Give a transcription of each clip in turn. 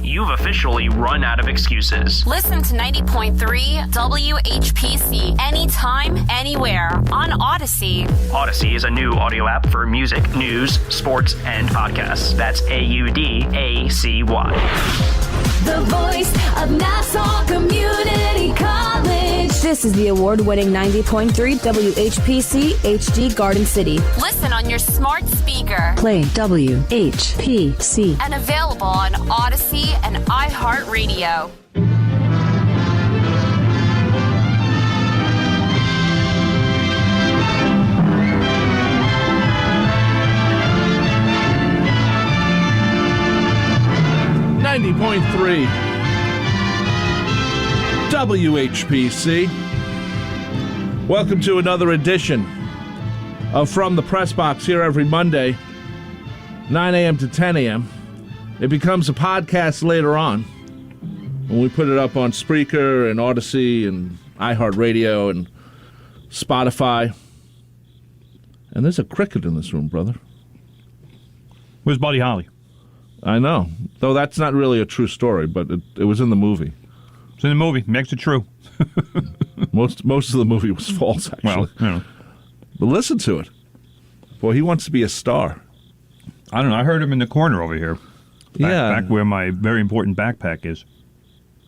You've officially run out of excuses. Listen to 90.3 WHPC anytime, anywhere on Odyssey. Odyssey is a new audio app for music, news, sports, and podcasts. That's AUDACY. The voice of Nassau Community College. This is the award-winning 90.3 WHPC HD Garden City. Listen on your smart speaker. Play WHPC. And available on Odyssey and iHeartRadio. .3 WHPC. Welcome to another edition of From the Press Box here every Monday, 9 a.m. to 10 a.m. It becomes a podcast later on when we put it up on Spreaker and Odyssey and iHeartRadio and Spotify. And there's a cricket in this room, brother. Where's Buddy Holly? I know, though that's not really a true story, but it was in the movie. It's in the movie. Makes it true. Most of the movie was false, actually. Well, you know. But listen to it. Boy, he wants to be a star. I don't know. I heard him in the corner over here. Back where my very important backpack is.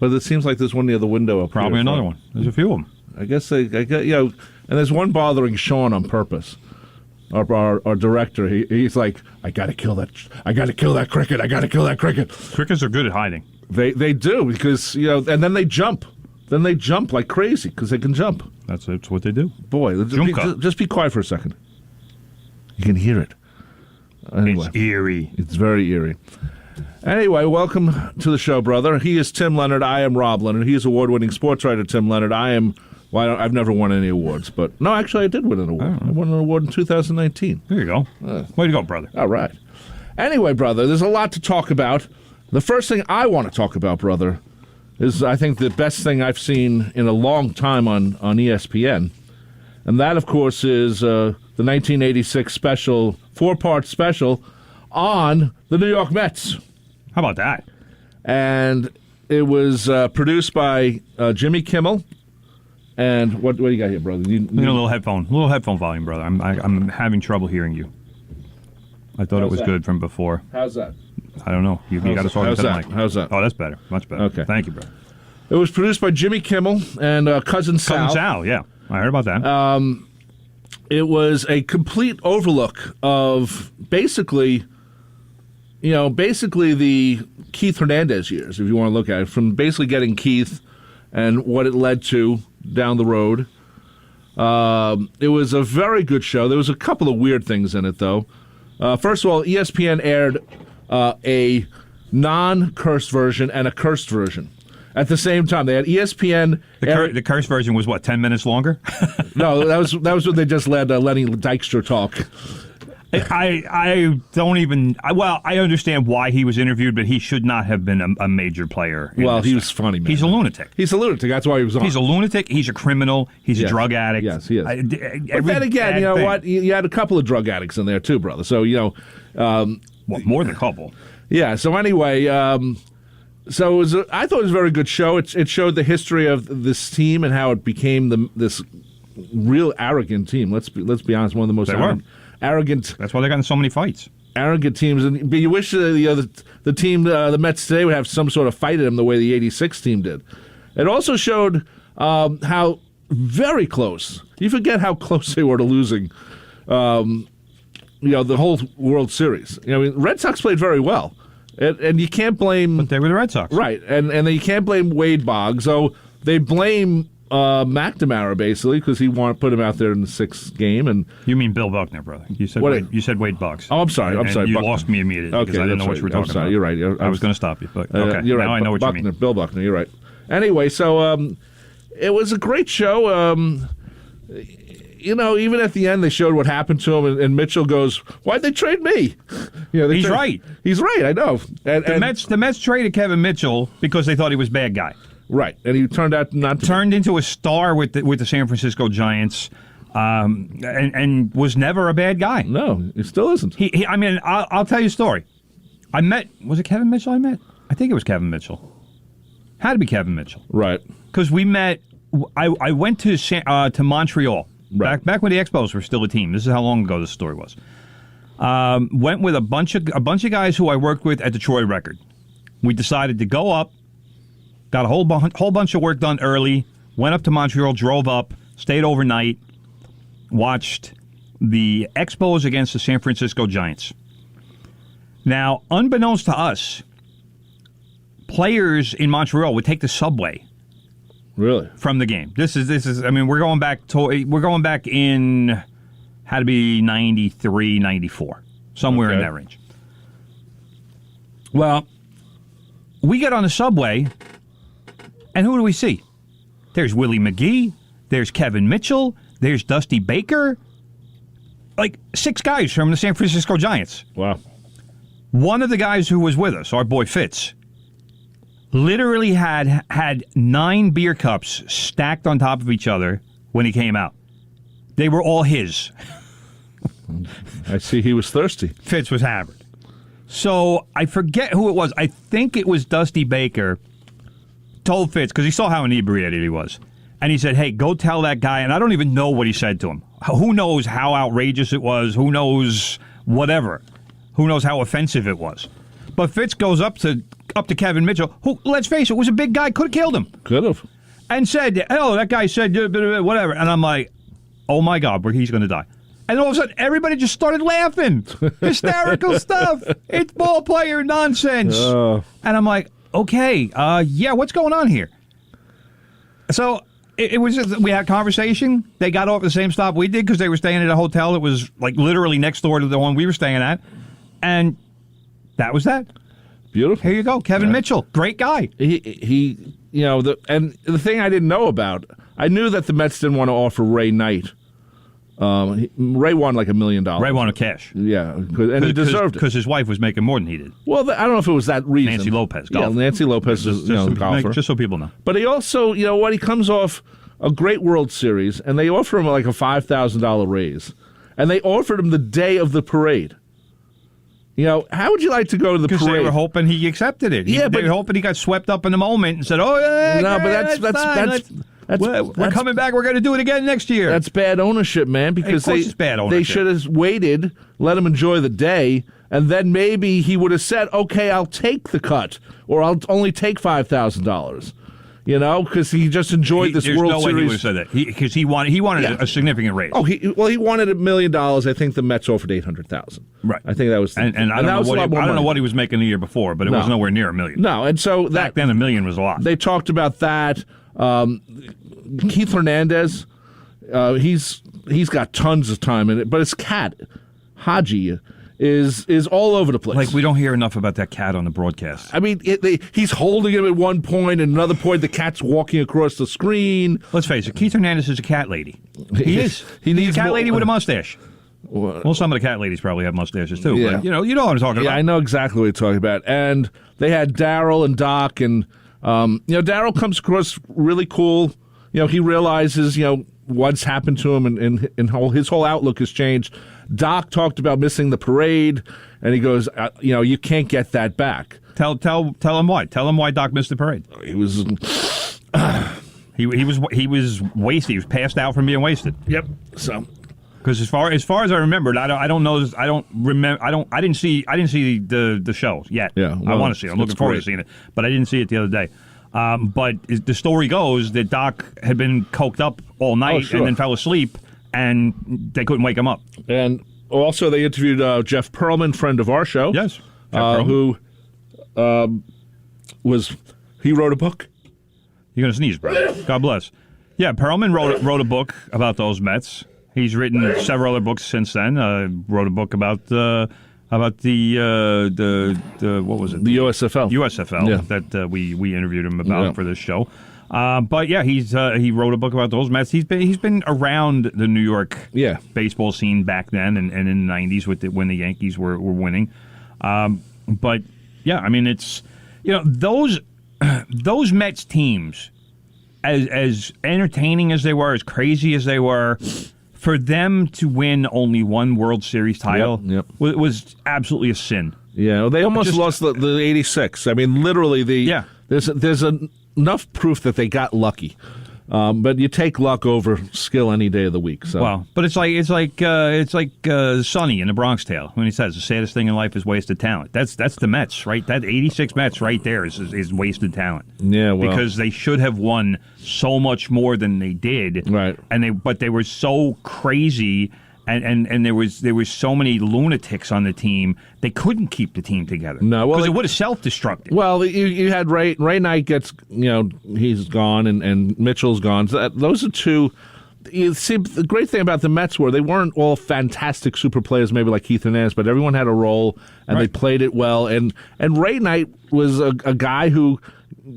But it seems like there's one near the window up Probably here. Another one. There's a few of them. I guess and there's one bothering Sean on purpose. Our director, he's like, I gotta kill that cricket. I gotta kill that cricket. Crickets are good at hiding. They do, because and then they jump. Then they jump like crazy because they can jump. That's what they do. Boy, just be quiet for a second. You can hear it. Anyway, it's eerie. It's very eerie. Anyway, welcome to the show, brother. He is Tim Leonard. I am Rob Leonard. He is award-winning sports writer Tim Leonard. I am. Well, I've never won any awards, but no, actually, I did win an award. I won an award in 2019. There you go. Way to go, brother. All right. Anyway, brother, there's a lot to talk about. The first thing I want to talk about, brother, is I think the best thing I've seen in a long time on ESPN, and that, of course, is the 1986 special, 4-part special on the New York Mets. How about that? And it was produced by Jimmy Kimmel. And what do you got here, brother? You need a little headphone volume, brother. I'm having trouble hearing you. I thought it was good from before. How's that? I don't know. You got to talk to the mic. How's that? Oh, that's better. Much better. Okay. Thank you, brother. It was produced by Jimmy Kimmel and Cousin Sal. Cousin Sal, yeah. I heard about that. It was a complete overlook of basically the Keith Hernandez years, if you want to look at it, from basically getting Keith and what it led to down the road. It was a very good show. There was a couple of weird things in it, though. First of all, ESPN aired a non-cursed version and a cursed version at the same time. They had ESPN. The cursed version was what, 10 minutes longer? No, that was when they just let Lenny Dykstra talk. I don't even. I understand why he was interviewed, but he should not have been a major player. Well, he was funny, man. He's a lunatic. That's why he was on. He's a lunatic. He's a criminal. He's a drug addict. Yes, he is. But then again, you know what? You had a couple of drug addicts in there too, brother. So more than a couple. Yeah. So anyway, I thought it was a very good show. It showed the history of this team and how it became this real arrogant team. Let's be honest, one of the most arrogant. That's why they got in so many fights. Arrogant teams, but you wish the team, the Mets today, would have some sort of fight in them the way the '86 team did. It also showed how very close. You forget how close they were to losing. The whole World Series. Red Sox played very well, and you can't blame. But they were the Red Sox, right? And you can't blame Wade Boggs. So they blame McNamara basically because he put him out there in the 6th game. And you mean Bill Buckner, brother? You said Wade Boggs. Oh, I'm sorry. You Buckner. Lost me immediately because I didn't know what you were talking about. You're right. I was going to stop you, but okay. You're right. Now I know what Buckner, you mean. Bill Buckner. You're right. Anyway, so it was a great show. Even at the end, they showed what happened to him, and Mitchell goes, "Why'd they trade me?" He's right. He's right. I know. The Mets traded Kevin Mitchell because they thought he was a bad guy. Right, and he turned out not to turned into a star with the San Francisco Giants, and was never a bad guy. No, he still isn't. I'll tell you a story. Was it Kevin Mitchell I met? I think it was Kevin Mitchell. Had to be Kevin Mitchell. Right. Because we met, I went to Montreal, Right. back when the Expos were still a team. This is how long ago this story was. Went with a bunch of guys who I worked with at the Troy Record. We decided to go up, got a whole bunch of work done early, went up to Montreal, drove up, stayed overnight, watched the Expos against the San Francisco Giants. Now, unbeknownst to us, players in Montreal would take the subway Really? from the game. This is. I mean, we're going back in, had to be 93, 94, somewhere in Okay. that range. Well, we get on the subway, and who do we see? There's Willie McGee, there's Kevin Mitchell, there's Dusty Baker, like 6 guys from the San Francisco Giants. Wow. One of the guys who was with us, our boy Fitz, literally had 9 beer cups stacked on top of each other when he came out. They were all his. I see he was thirsty. Fitz was hammered. So I forget who it was. I think it was Dusty Baker told Fitz, because he saw how inebriated he was. And he said, hey, go tell that guy. And I don't even know what he said to him. Who knows how outrageous it was? Who knows whatever? Who knows how offensive it was? But Fitz goes up to Kevin Mitchell, who, let's face it, was a big guy, could have killed him. Could have. And said, oh, that guy said whatever. And I'm like, oh my God, he's going to die. And all of a sudden, everybody just started laughing. Hysterical stuff. It's ball player nonsense. And I'm like, okay, yeah, what's going on here? So it was just, we had a conversation. They got off at the same stop we did because they were staying at a hotel that was like literally next door to the one we were staying at. And that was that. Beautiful. Here you go, Kevin Mitchell, great guy. He you know, the thing I didn't know about, I knew that the Mets didn't want to offer Ray Knight. Ray won like $1 million. Ray wanted cash. Yeah, and he deserved it. Because his wife was making more than he did. Well, I don't know if it was that reason. Nancy Lopez, Yeah, golf. Nancy Lopez is a golfer. Just so people know. But he also, you know what, he comes off a great World Series, and they offer him like a $5,000 raise. And they offered him the day of the parade. You know, how would you like to go to the parade? Because they were hoping he accepted it. They were hoping he got swept up in the moment and said, oh, yeah, No, but we're coming back. We're going to do it again next year. That's bad ownership, man, because Of course it's bad ownership. they should have waited, let him enjoy the day, and then maybe he would have said, okay, I'll take the cut, or I'll only take $5,000. You know, because he just enjoyed this There's World no Series. way he would have said that. Because he wanted a significant raise. Oh, he wanted $1 million. I think the Mets offered $800,000. Right. I think that was, and I don't know what he was making the year before, but it was nowhere near $1 million. No, and so Back then $1 million was a lot. They talked about that. Keith Hernandez, he's got tons of time in it, but his cat, Haji, is all over the place. Like, we don't hear enough about that cat on the broadcast. I mean, he's holding him at one point, and another point the cat's walking across the screen. Let's face it, Keith Hernandez is a cat lady. He is. He needs He's a cat more- lady with a mustache. Well, some of the cat ladies probably have mustaches too. Yeah. But, you know what I'm talking Yeah, about. I know exactly what you're talking about. And they had Daryl and Doc, and Daryl comes across really cool. You know, he realizes what's happened to him, and his whole outlook has changed. Doc talked about missing the parade, and he goes, you can't get that back. Tell him why. Tell him why Doc missed the parade. He was He was wasted. He was passed out from being wasted. Yep. So, because as far as I remembered, I didn't see the show yet. Yeah, I want to see it. I'm looking forward to great. seeing it, but I didn't see it the other day. But the story goes that Doc had been coked up all night sure. and then fell asleep, and they couldn't wake him up. and also they interviewed Jeff Pearlman, friend of our show. Yes, Jeff Pearlman. who he wrote a book. You're gonna sneeze, bro. God bless. Yeah, Perlman wrote a book about those Mets. He's written several other books since then. Wrote a book about the what was it? The USFL. USFL Yeah. that we interviewed him about for this show. But yeah, he wrote a book about those Mets. He's been around the New York baseball scene back then and in the 90s when the Yankees were winning. But yeah, I mean it's those Mets teams, as entertaining as they were, as crazy as they were, for them to win only one World Series title was absolutely a sin. Yeah, well, they almost lost the 86. I mean, literally, there's enough proof that they got lucky. But you take luck over skill any day of the week. So. Well, but it's like Sonny in the Bronx Tale when he says the saddest thing in life is wasted talent. That's the Mets, right? That 86 Mets right there is wasted talent. Yeah, well, because they should have won so much more than they did. Right. But they were so crazy. And there was so many lunatics on the team, they couldn't keep the team together. No, well, because it would have self-destructed. Well, you had Ray Knight gets, he's gone, and Mitchell's gone. So those are two. You see, the great thing about the Mets were they weren't all fantastic super players, maybe like Keith Hernandez, but everyone had a role, and they played it well. And Ray Knight was a guy who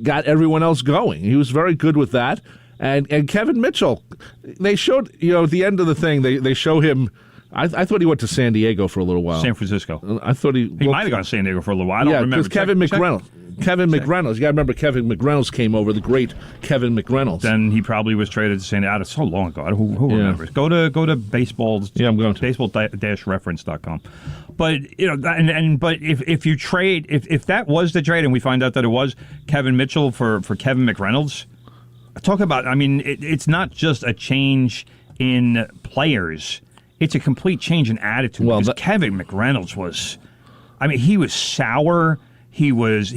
got everyone else going. He was very good with that. And Kevin Mitchell, they showed, at the end of the thing, they show him. I thought he went to San Diego for a little while. San Francisco. I thought he might have gone to San Diego for a little while. I don't remember. Because Kevin McReynolds, you got to remember Kevin McReynolds came over, the great Kevin McReynolds. Then he probably was traded to San Diego. So long ago. Who remembers? Go to baseball. Yeah, I'm going to baseball-reference.com. But but if you trade, if that was the trade, and we find out that it was Kevin Mitchell for Kevin McReynolds. Talk about, it's not just a change in players. It's a complete change in attitude. Well, because Kevin McReynolds was, he was sour. He was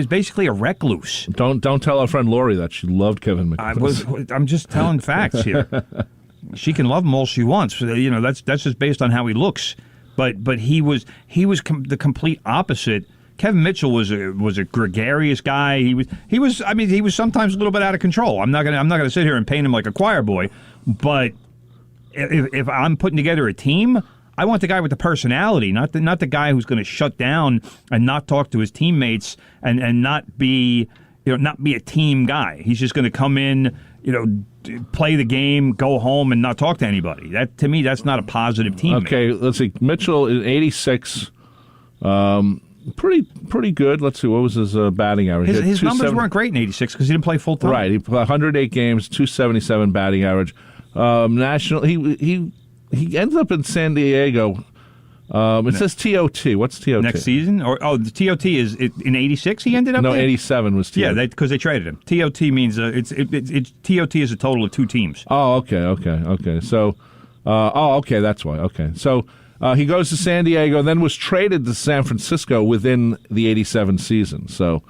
basically a recluse. Don't tell our friend Lori that she loved Kevin McReynolds. I'm just telling facts here. She can love him all she wants. That's just based on how he looks. But he was the complete opposite. Kevin Mitchell was a gregarious guy. He was sometimes a little bit out of control. I'm not gonna sit here and paint him like a choir boy, but if I'm putting together a team, I want the guy with the personality, not the guy who's going to shut down and not talk to his teammates and not be a team guy. He's just going to come in, play the game, go home, and not talk to anybody. That to me, that's not a positive teammate. Okay, let's see. Mitchell in 86. Pretty good. Let's see, what was his batting average? His numbers weren't great in 86 because he didn't play full time. Right, he played 108 games, 277 batting average. National, he ends up in San Diego. It says TOT. What's TOT? Next season? The TOT is in 86 he ended up No, there? 87 was TOT. Yeah, because they traded him. TOT means TOT is a total of two teams. Oh, okay. So, okay, that's why. Okay, so he goes to San Diego, then was traded to San Francisco within the 87 season. So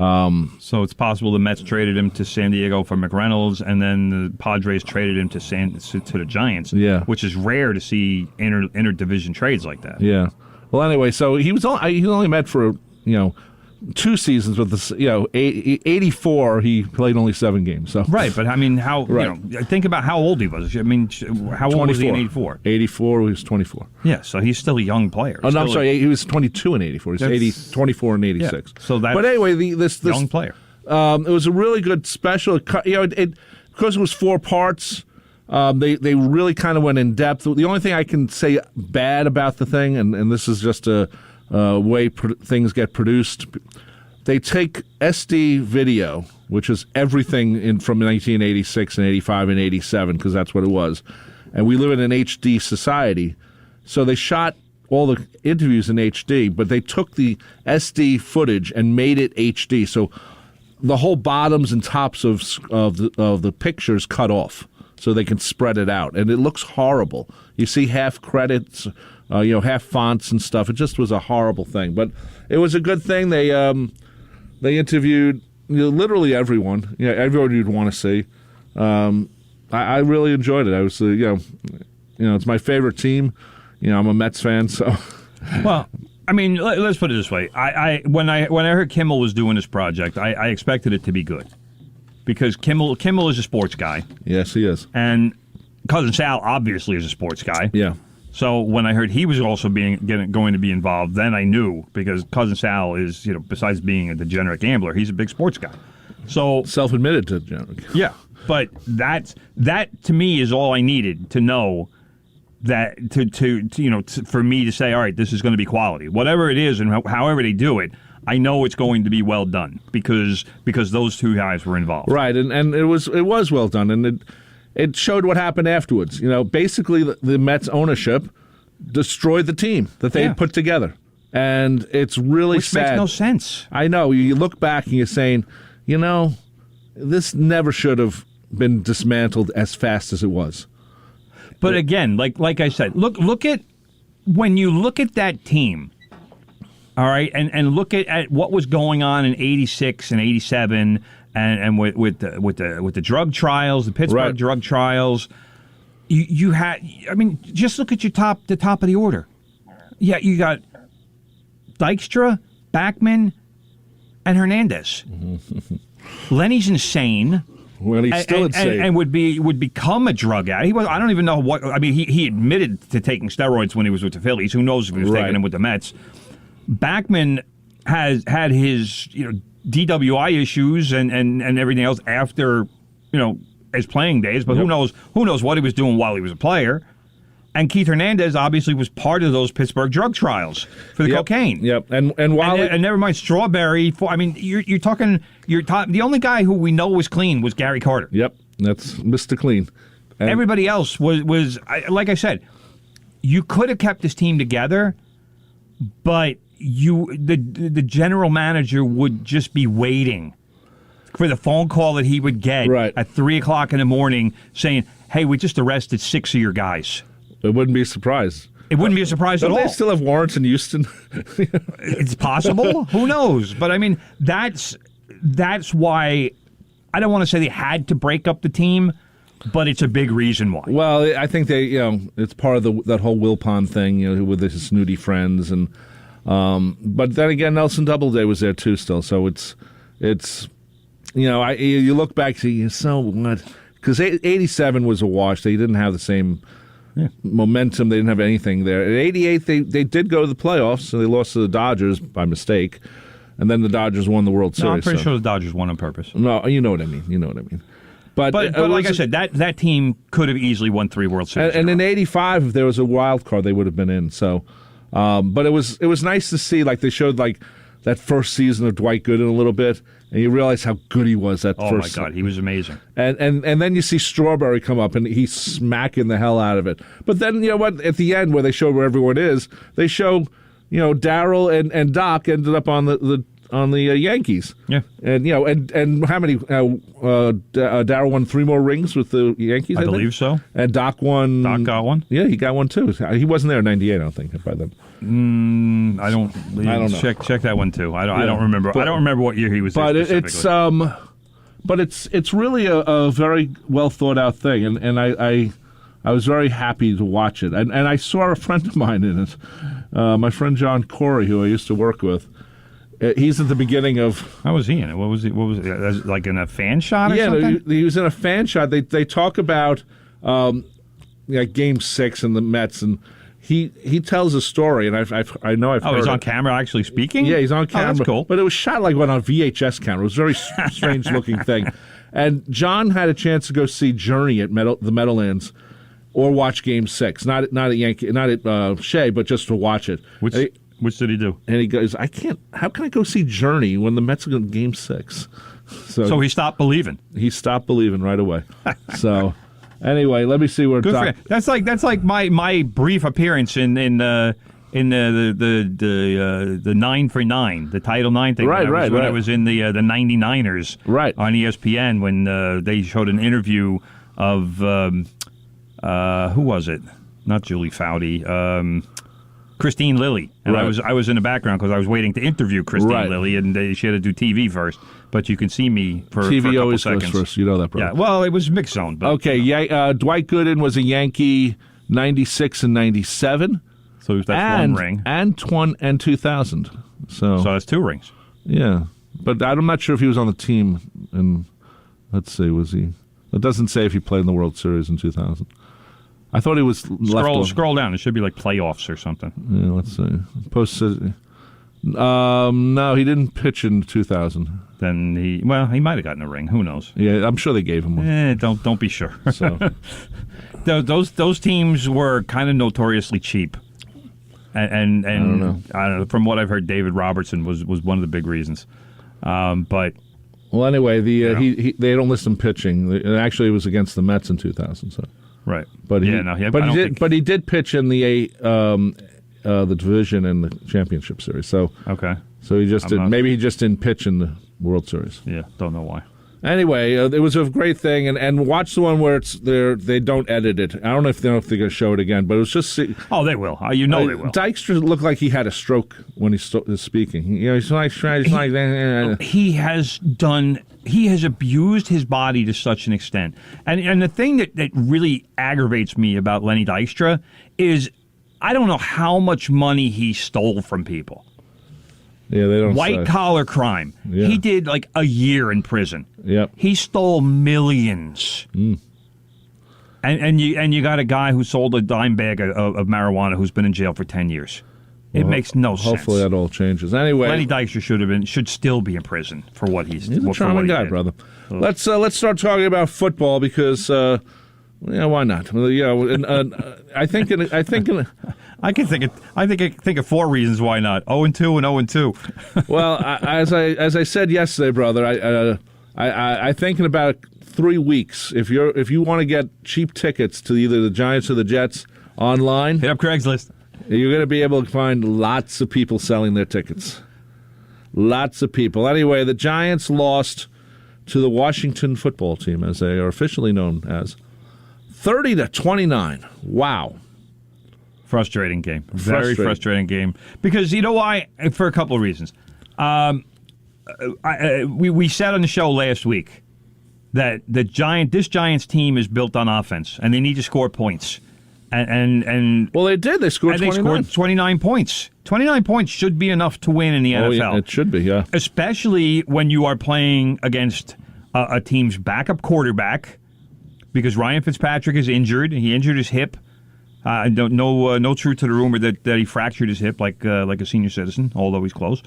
it's possible the Mets traded him to San Diego for McReynolds, and then the Padres traded him to the Giants. Yeah, which is rare to see interdivision trades like that. Yeah. Well, anyway, so he was only Met for 2 seasons with this. 84 he played only 7 games. So right, but how? Right. Think about how old he was. How old was he in 84? 84, he was 24. Yeah, so he's still a young player. I'm sorry, he was 22 in 84. He's 24 in 86. Yeah, so that's but anyway, this young player. It was a really good special. Because it was 4 parts. They really kind of went in depth. The only thing I can say bad about the thing, and this is just a way things get produced, they take SD video, which is everything from 1986 and 85 and 87, because that's what it was. And we live in an HD society. So they shot all the interviews in HD, but they took the SD footage and made it HD. So the whole bottoms and tops of the pictures cut off, so they can spread it out, and it looks horrible. You see half credits, half fonts and stuff. It just was a horrible thing, but it was a good thing. They interviewed literally everyone, everyone you'd want to see. I really enjoyed it. I was, it's my favorite team. I'm a Mets fan, so. Well, let's put it this way. When I heard Kimmel was doing this project, I expected it to be good. Because Kimmel is a sports guy. Yes, he is. And Cousin Sal obviously is a sports guy. Yeah. So when I heard he was also going to be involved, then I knew, because Cousin Sal is, besides being a degenerate gambler, he's a big sports guy. So self-admitted degenerate. Yeah, but that to me is all I needed to know, that for me to say, all right, this is going to be quality, whatever it is, and however they do it. I know it's going to be well done because those two guys were involved. Right, and it was well done, and it showed what happened afterwards. Basically the Mets ownership destroyed the team that they Yeah. put together. And it's really Which sad. makes no sense. I know. You look back and you're saying, this never should have been dismantled as fast as it was. But again, like I said, look at when you look at that team, all right, and look at what was going on in '86 and '87, and with the drug trials, the Pittsburgh drug trials. You had, I mean, just look at the top of the order. Yeah, you got Dykstra, Backman, and Hernandez. Lenny's insane. Well, he's still insane. And would become a drug addict. I don't even know what. I mean, he admitted to taking steroids when he was with the Phillies. Who knows if he was taking them with the Mets? Backman has had his DWI issues and everything else after his playing days. But who knows what he was doing while he was a player? And Keith Hernandez obviously was part of those Pittsburgh drug trials for the cocaine. Yep, and while and never mind Strawberry. I mean, you're talking. The only guy who we know was clean was Gary Carter. Yep, that's Mr. Clean. And everybody else was like I said, you could have kept this team together, but the general manager would just be waiting for the phone call that he would get at 3:00 in the morning saying, "Hey, we just arrested 6 of your guys." It wouldn't be a surprise. It wouldn't be a surprise at all. Don't they still have warrants in Houston? It's possible. Who knows? But I mean, that's why I don't want to say they had to break up the team, but it's a big reason why. Well, I think they, it's part of that whole Wilpon thing, with his snooty friends, and but then again, Nelson Doubleday was there too, still. So it's you look back, see, so what? Because '87 was a wash. They didn't have the same momentum. They didn't have anything there. In '88, they did go to the playoffs, so they lost to the Dodgers by mistake, and then the Dodgers won the World Series. No, I'm pretty sure the Dodgers won on purpose. No, you know what I mean. But like I said, that team could have easily won 3 World Series. And in '85, if there was a wild card, they would have been in. So, but it was nice to see. Like they showed that first season of Dwight Gooden a little bit, and you realize how good he was that first. Oh my God, he was amazing. And then you see Strawberry come up, and he's smacking the hell out of it. But then you know what? At the end, where they show where everyone is, they show Darryl and Doc ended up on the Yankees. Yeah. And and how many? Darryl won 3 more rings with the Yankees. I believe so. And Doc won. Doc got one. Yeah, he got one too. He wasn't there in '98, I don't think, by then. I don't know. Check that one too. I don't remember. I don't remember what year he was there specifically. But it's really a very well thought out thing, and I was very happy to watch it. And I saw a friend of mine in it, my friend John Corey, who I used to work with. He's at the beginning of. How was he in it? What was it? Like in a fan shot or something? Yeah, he was in a fan shot. They talk about Game 6 and the Mets, and he tells a story, and I know I've heard he's it. on camera actually speaking? Yeah, he's on camera. Oh, that's cool. But it was shot on a VHS camera. It was a very strange looking thing. And John had a chance to go see Journey at the Meadowlands or watch Game 6. Not at Shea, but just to watch it. Which did he do? And he goes, how can I go see Journey when the Mets are in Game 6? So he stopped believing. He stopped believing right away. So anyway, let me see where Good for him. That's like my brief appearance in the 9 for 9, the Title 9 thing. When I was in the 99ers on ESPN when they showed an interview of who was it? Not Julie Foudy. Christine Lilly, and I was in the background because I was waiting to interview Christine Lilly, and she had to do TV first. But you can see me for TV a couple always seconds. goes first. You know that, bro. Yeah. Well, it was mixed zone. But, okay. Yeah. Dwight Gooden was a Yankee, 96 and 97. So that's one ring, and 2000. So that's 2 rings. Yeah, but I'm not sure if he was on the team. And let's see, was he? It doesn't say if he played in the World Series in 2000. I thought he was Scroll down. It should be like playoffs or something. Yeah, let's see. No, he didn't pitch in 2000. Then he might have gotten a ring. Who knows? Yeah, I'm sure they gave him one. Don't be sure. So those teams were kind of notoriously cheap. And I don't know. From what I've heard, David Robertson was one of the big reasons. But well, anyway, they don't list him pitching. And actually, it was against the Mets in 2000. So Right. But he, Yeah, no, I but don't he did. think- But he did pitch in the division and the championship series. So Okay. he just I'm did. not- Maybe he just didn't pitch in the World Series. Yeah, don't know why. Anyway, it was a great thing, and watch the one where they don't edit it. I don't know if they're going to show it again, but it was just. Oh, they will. You know they will. Dykstra looked like he had a stroke when he was speaking. He's like. He has abused his body to such an extent. And the thing that really aggravates me about Lenny Dykstra is I don't know how much money he stole from people. Yeah, they don't. White collar crime. Yeah. He did like a year in prison. Yep. He stole millions. And you got a guy who sold a dime bag of marijuana who's been in jail for 10 years. It makes no sense. Hopefully that all changes. Anyway, Lenny Dykstra should still be in prison for what he's a charming guy, brother. Let's start talking about football because why not? I think I can think of 4 reasons why not. 0-2 and 0-2. well, as I said yesterday, brother, I think in about 3 weeks, if you want to get cheap tickets to either the Giants or the Jets online, Hit up Craigslist. you're going to be able to find lots of people selling their tickets. Lots of people. Anyway, the Giants lost to the Washington football team, as they are officially known as, 30-29. Wow. Frustrating game. Very frustrating game. Because you know why? For a couple of reasons. We said on the show last week that this Giants team is built on offense, and they need to score points. And Well, they did. They scored 29. They scored 29 points. 29 points should be enough to win in the NFL. Yeah, it should be, yeah. Especially when you are playing against a team's backup quarterback, because Ryan Fitzpatrick is injured. He injured his hip. No truth to the rumor that he fractured his hip like a senior citizen, although he's close.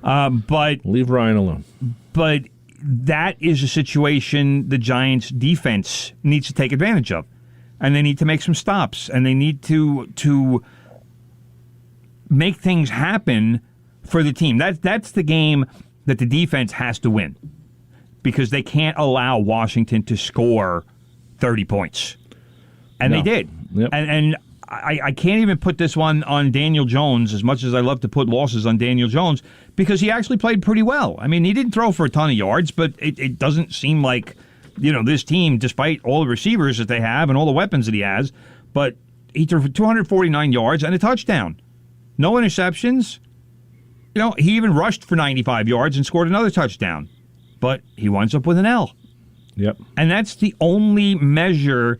But Leave Ryan alone. But that is a situation the Giants' defense needs to take advantage of. And they need to make some stops. And they need to make things happen for the team. That's the game that the defense has to win. Because they can't allow Washington to score 30 points. And they did. Yep. And I can't even put this one on Daniel Jones, as much as I love to put losses on Daniel Jones, because he actually played pretty well. I mean, he didn't throw for a ton of yards, but it doesn't seem like, this team, despite all the receivers that they have and all the weapons that he has, but he threw for 249 yards and a touchdown. No interceptions. He even rushed for 95 yards and scored another touchdown. But he winds up with an L. Yep. And that's the only measure,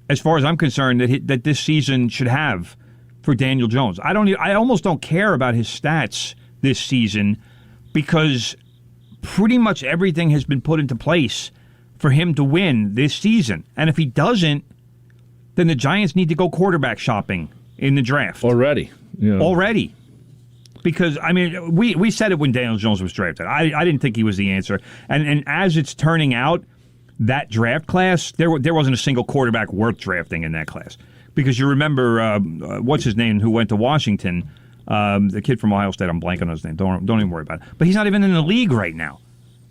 as far as I'm concerned, that this season should have for Daniel Jones. I almost don't care about his stats this season because pretty much everything has been put into place for him to win this season. And if he doesn't, then the Giants need to go quarterback shopping in the draft. Already. Already. Because, we said it when Daniel Jones was drafted. I didn't think he was the answer. And as it's turning out, that draft class, there wasn't a single quarterback worth drafting in that class. Because you remember, what's his name, who went to Washington, the kid from Ohio State, I'm blanking on his name, don't even worry about it. But he's not even in the league right now.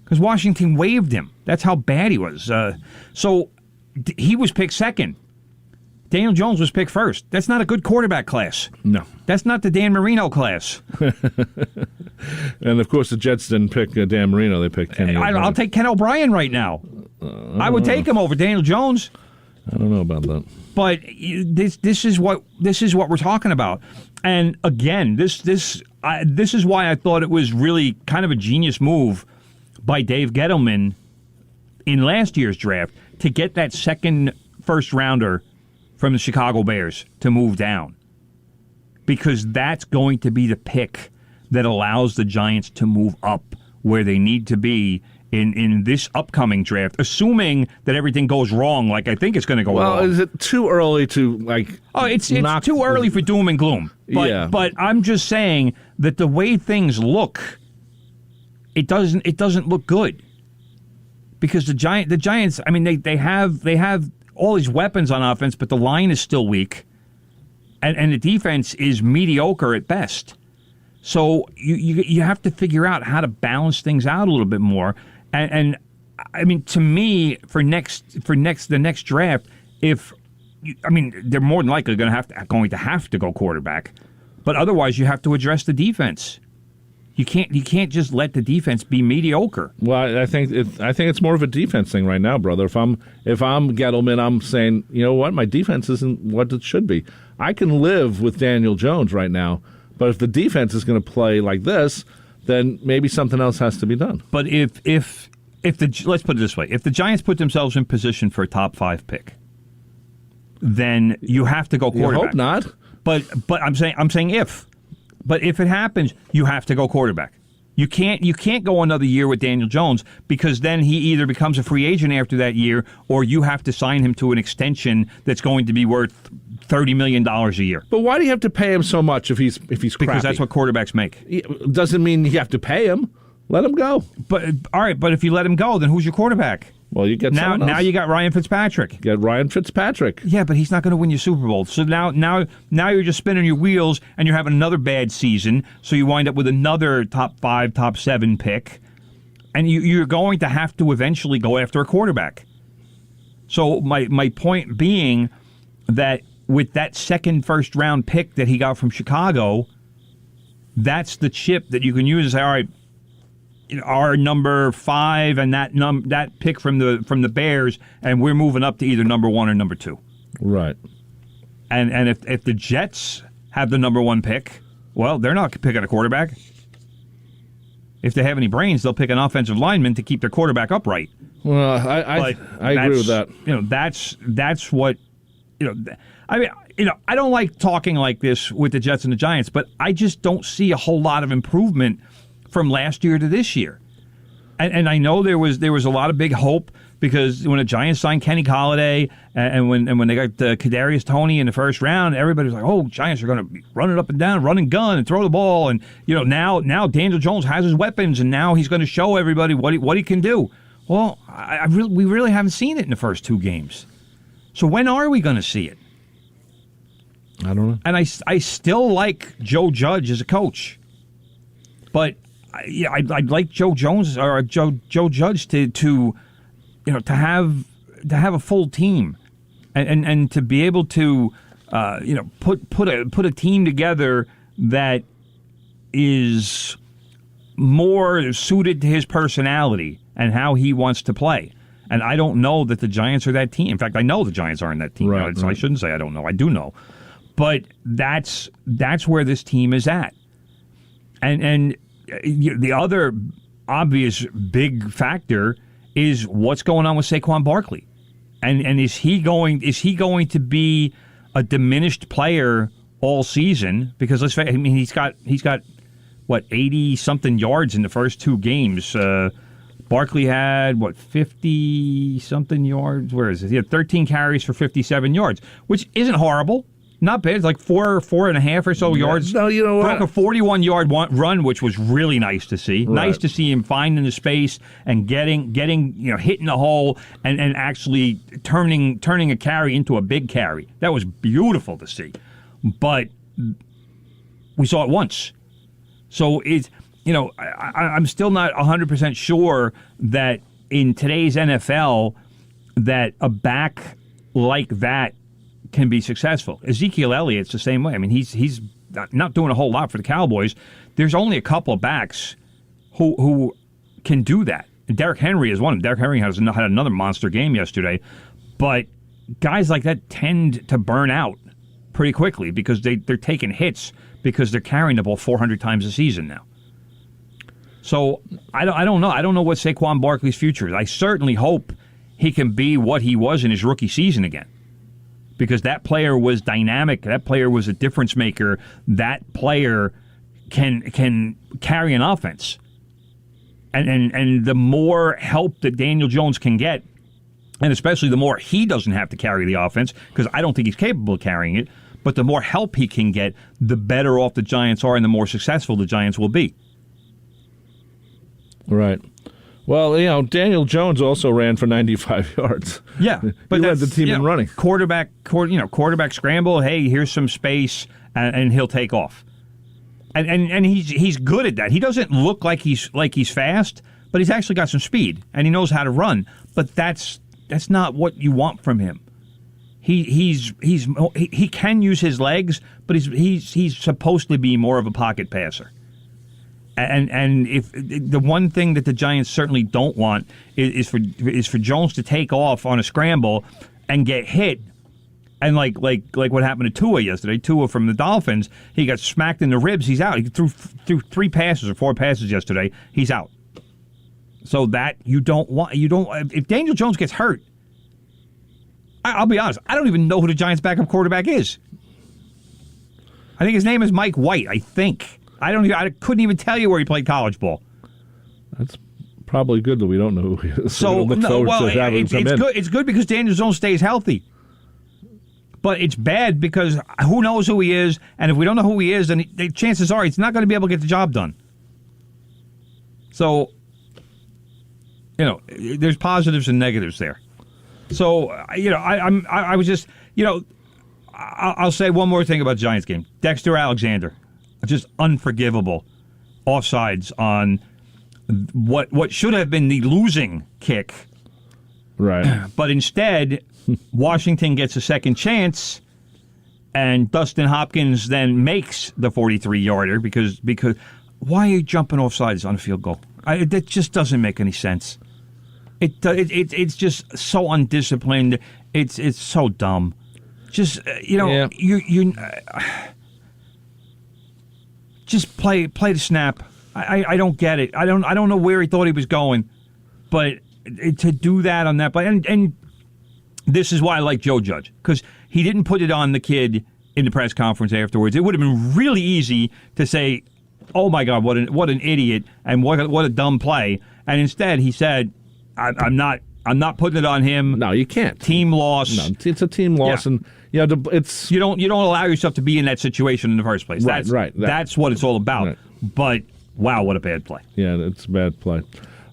Because Washington waived him. That's how bad he was. So he was picked second. Daniel Jones was picked first. That's not a good quarterback class. No. That's not the Dan Marino class. And, of course, the Jets didn't pick Dan Marino. They picked Kenny O'Brien. I'll take Ken O'Brien right now. I would take him over Daniel Jones. I don't know about that. But this is what we're talking about. And, again, this is why I thought it was really kind of a genius move by Dave Gettleman in last year's draft to get that second first-rounder from the Chicago Bears to move down. Because that's going to be the pick that allows the Giants to move up where they need to be in this upcoming draft, assuming that everything goes wrong like I think it's going to go wrong. Well, is it too early to, it's too early for doom and gloom. But, yeah. But I'm just saying that the way things look, it doesn't look good. Because the Giants, they have all these weapons on offense, but the line is still weak, and the defense is mediocre at best. So you have to figure out how to balance things out a little bit more. And to me, for the next draft, if they're more than likely going to have to go quarterback, but otherwise you have to address the defense. You can't just let the defense be mediocre. Well, I think it's more of a defense thing right now, brother. If I'm Gettleman, I'm saying, you know what, my defense isn't what it should be. I can live with Daniel Jones right now, but if the defense is going to play like this, then maybe something else has to be done. But if let's put it this way, if the Giants put themselves in position for a top 5 pick, then you have to go quarterback. You hope not. But I'm saying if. But if it happens, you have to go quarterback. You can't go another year with Daniel Jones, because then he either becomes a free agent after that year, or you have to sign him to an extension that's going to be worth $30 million a year. But why do you have to pay him so much if he's crappy? Because that's what quarterbacks make. Doesn't mean you have to pay him. Let him go. But all right, but if you let him go, then who's your quarterback? Well, you get someone else. Now you got Ryan Fitzpatrick. Get Ryan Fitzpatrick. Yeah, but he's not going to win you Super Bowl. So now you're just spinning your wheels, and you're having another bad season. So you wind up with another top 5, top 7 pick, and you're going to have to eventually go after a quarterback. So my point being that with that second first round pick that he got from Chicago, that's the chip that you can use and say, all right, our number 5 and that pick from the Bears, and we're moving up to either number 1 or number 2. Right. And if the Jets have the number 1 pick, well, they're not picking a quarterback. If they have any brains, they'll pick an offensive lineman to keep their quarterback upright. Well, I agree with that. That's what I don't like talking like this with the Jets and the Giants, but I just don't see a whole lot of improvement from last year to this year. And I know there was a lot of big hope, because when the Giants signed Kenny Golladay and when they got Kadarius Toney in the first round, everybody was like, "Oh, Giants are going to be running up and down, run and gun, and throw the ball." And now Daniel Jones has his weapons, and now he's going to show everybody what he can do. Well, we really haven't seen it in the first 2 games. So when are we going to see it? I don't know. And I still like Joe Judge as a coach, but I'd like Joe Jones or Joe Judge to have a full team, and to be able to put a team together that is more suited to his personality and how he wants to play. And I don't know that the Giants are that team. In fact, I know the Giants aren't that team. Right, so I shouldn't say I don't know. I do know. But that's where this team is at. And the other obvious big factor is what's going on with Saquon Barkley. And is he going to be a diminished player all season? Because let's face it, I mean, he's got what, 80-something yards in the first 2 games. Barkley had, 50-something yards? Where is it? He had 13 carries for 57 yards, which isn't horrible. Not bad. It's like 4.5 or so yards. No, you know what? Broke a 41-yard run, which was really nice to see. Right. Nice to see him finding the space and getting hitting the hole and actually turning a carry into a big carry. That was beautiful to see. But we saw it once. So it's, I'm still not 100% sure that in today's NFL that a back like that can be successful. Ezekiel Elliott's the same way. I mean, he's not doing a whole lot for the Cowboys. There's only a couple of backs who can do that. And Derrick Henry is one of them. Derrick Henry had another monster game yesterday. But guys like that tend to burn out pretty quickly because they're taking hits because they're carrying the ball 400 times a season now. So I don't know. I don't know what Saquon Barkley's future is. I certainly hope he can be what he was in his rookie season again. Because that player was dynamic. That player was a difference maker. That player can carry an offense. And the more help that Daniel Jones can get, and especially the more he doesn't have to carry the offense, because I don't think he's capable of carrying it, but the more help he can get, the better off the Giants are and the more successful the Giants will be. Right. Well, Daniel Jones also ran for 95 yards. Yeah, but he led the team in running. Quarterback scramble. Hey, here's some space, and he'll take off. And he's good at that. He doesn't look like he's fast, but he's actually got some speed, and he knows how to run. But that's not what you want from him. he can use his legs, but he's supposed to be more of a pocket passer. And if the one thing that the Giants certainly don't want is for Jones to take off on a scramble and get hit. And like what happened to Tua yesterday, Tua from the Dolphins, he got smacked in the ribs. He's out. He threw 3 passes or 4 passes yesterday. He's out. So that you don't want. If Daniel Jones gets hurt, I'll be honest. I don't even know who the Giants' backup quarterback is. I think his name is Mike White. I think. I couldn't even tell you where he played college ball. That's probably good that we don't know who he is. So look forward to having him come in. Good. It's good because Daniel Jones stays healthy. But it's bad because who knows who he is, and if we don't know who he is, then the chances are he's not going to be able to get the job done. So, there's positives and negatives there. So, I was just, I'll say one more thing about the Giants game. Dexter Alexander, just unforgivable offsides on what should have been the losing kick. Right. But instead, Washington gets a second chance, and Dustin Hopkins then makes the 43-yarder because why are you jumping offsides on a field goal? That just doesn't make any sense. It's just so undisciplined. It's so dumb. Just you just play the snap. I don't get it. I don't know where he thought he was going, but to do that on that play and this is why I like Joe Judge, because he didn't put it on the kid in the press conference afterwards. It would have been really easy to say, "Oh my God, what an idiot and what a dumb play," and instead he said, "I'm not putting it on him." No, you can't. Team loss. No, it's a team loss, and it's you don't allow yourself to be in that situation in the first place. Right. That's what it's all about. Right. But wow, what a bad play. Yeah, it's a bad play.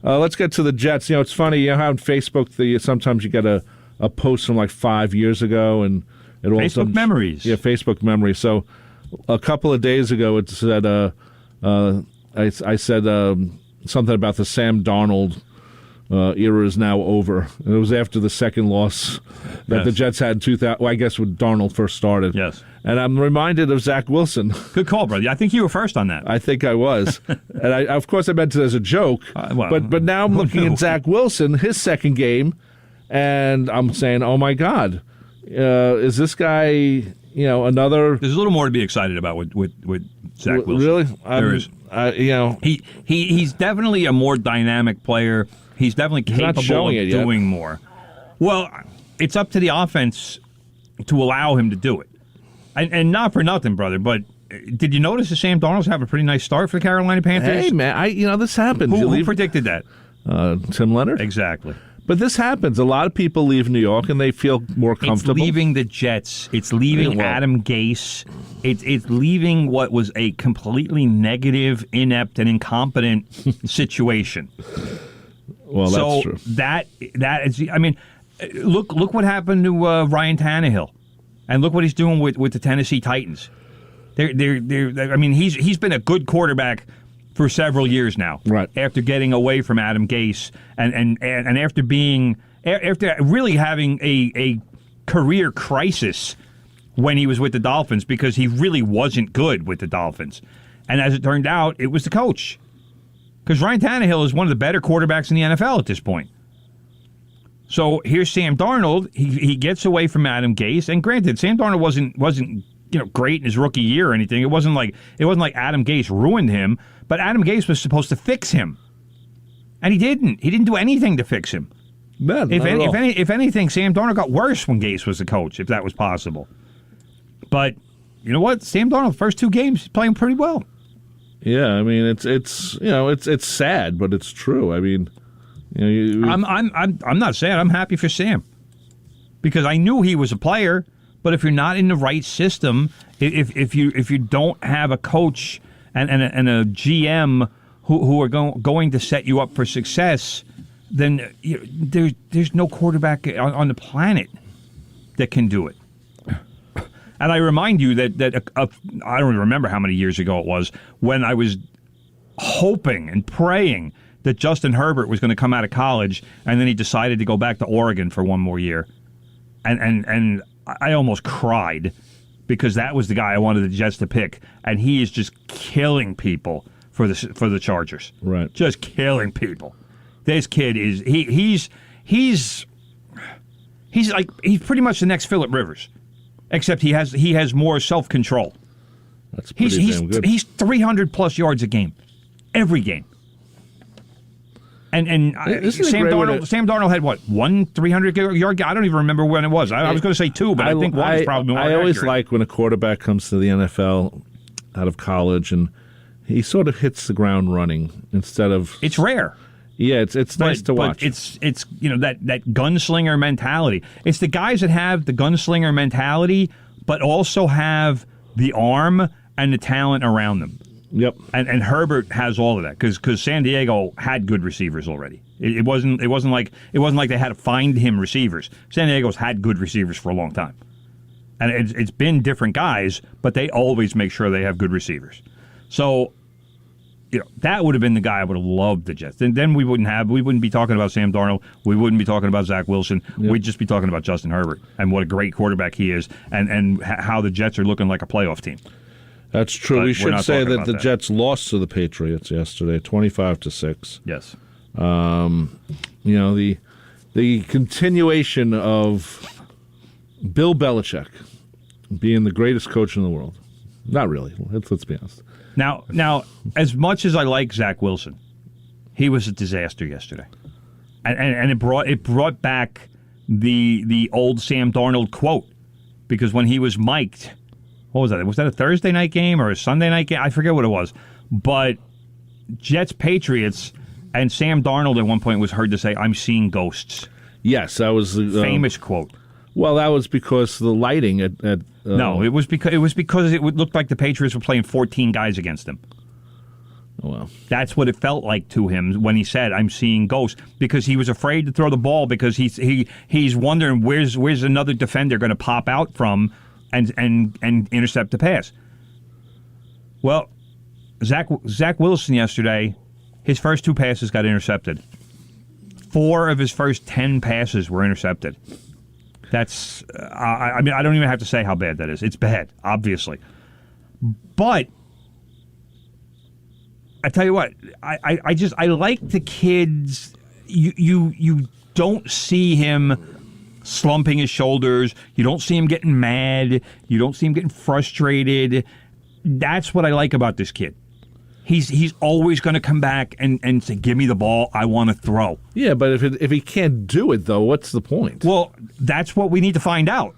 Let's get to the Jets. It's funny, how on Facebook sometimes you get a post from like 5 years ago, and it all Facebook memories. Yeah, Facebook memories. So a couple of days ago, it said I said something about the Sam Darnold era is now over. And it was after the second loss that the Jets had in 2000. Well, I guess when Darnold first started. Yes. And I'm reminded of Zach Wilson. Good call, brother. I think you were first on that. I think I was. And of course, I meant it as a joke. But now I'm looking at Zach Wilson, his second game, and I'm saying, oh, my God, is this guy, another... There's a little more to be excited about with Zach Wilson. Really? There is. He's definitely a more dynamic player. He's definitely capable of doing more. Well, it's up to the offense to allow him to do it. And not for nothing, brother, but did you notice that Sam Darnold's having a pretty nice start for the Carolina Panthers? Hey, man, this happens. Who predicted that? Tim Leonard. Exactly. But this happens. A lot of people leave New York, and they feel more comfortable. It's leaving the Jets. It's leaving Adam Gase. It's leaving what was a completely negative, inept, and incompetent situation. Well, that's true. That is. I mean, look what happened to Ryan Tannehill, and look what he's doing with the Tennessee Titans. I mean, he's been a good quarterback for several years now. Right. After getting away from Adam Gase and after really having a career crisis when he was with the Dolphins, because he really wasn't good with the Dolphins. And as it turned out, it was the coach. Because Ryan Tannehill is one of the better quarterbacks in the NFL at this point. So here's Sam Darnold. He gets away from Adam Gase, and granted, Sam Darnold wasn't great in his rookie year or anything. It wasn't like Adam Gase ruined him, but Adam Gase was supposed to fix him, and he didn't. He didn't do anything to fix him. Man, if anything, Sam Darnold got worse when Gase was the coach, if that was possible. But you know what? Sam Darnold, first 2 games, he's playing pretty well. Yeah, I mean it's sad, but it's true. I mean, I'm not sad. I'm happy for Sam because I knew he was a player. But if you're not in the right system, if you don't have a coach and a GM who are going to set you up for success, then there's no quarterback on the planet that can do it. And I remind you that I don't remember how many years ago it was when I was hoping and praying that Justin Herbert was going to come out of college, and then he decided to go back to Oregon for one more year. And I almost cried because that was the guy I wanted the Jets to pick, and he is just killing people for the Chargers. Right. Just killing people. This kid is he's pretty much the next Phillip Rivers, except he has more self-control. That's pretty damn good. He's 300+ yards a game, every game. And Sam Darnold had what, 300-yard guy? I don't even remember when it was. I was going to say 2, but I think one is probably more I always accurate. like when a quarterback comes to the NFL out of college and he sort of hits the ground running instead of. It's rare. Yeah, it's nice to watch. But it's that gunslinger mentality. It's the guys that have the gunslinger mentality, but also have the arm and the talent around them. Yep. And Herbert has all of that because San Diego had good receivers already. It wasn't like they had to find him receivers. San Diego's had good receivers for a long time, and it's been different guys, but they always make sure they have good receivers. So, that would have been the guy I would have loved the Jets. And then we wouldn't be talking about Sam Darnold. We wouldn't be talking about Zach Wilson. Yep. We'd just be talking about Justin Herbert and what a great quarterback he is, and how the Jets are looking like a playoff team. That's true. But we should say that the that. Jets lost to the Patriots yesterday, 25-6. Yes. The continuation of Bill Belichick being the greatest coach in the world. Not really. Let's be honest. Now, as much as I like Zach Wilson, he was a disaster yesterday, and it brought back the old Sam Darnold quote, because when he was mic'd. What was that? Was that a Thursday night game or a Sunday night game? I forget what it was. But Jets-Patriots, and Sam Darnold at one point was heard to say, "I'm seeing ghosts." Yes, that was the famous quote. Well, that was because the lighting at no, it was because it looked like the Patriots were playing 14 guys against them. Oh, well. That's what it felt like to him when he said, "I'm seeing ghosts," because he was afraid to throw the ball because he's wondering where's another defender going to pop out from. And intercept the pass. Well, Zach Wilson yesterday, his first 2 passes got intercepted. 4 of his first 10 passes were intercepted. That's, I don't even have to say how bad that is. It's bad, obviously. But I tell you what, I like the kids. You don't see him slumping his shoulders. You don't see him getting mad. You don't see him getting frustrated. That's what I like about this kid. He's always going to come back and say, "Give me the ball. I want to throw." Yeah, but if he can't do it, though, what's the point? Well, that's what we need to find out.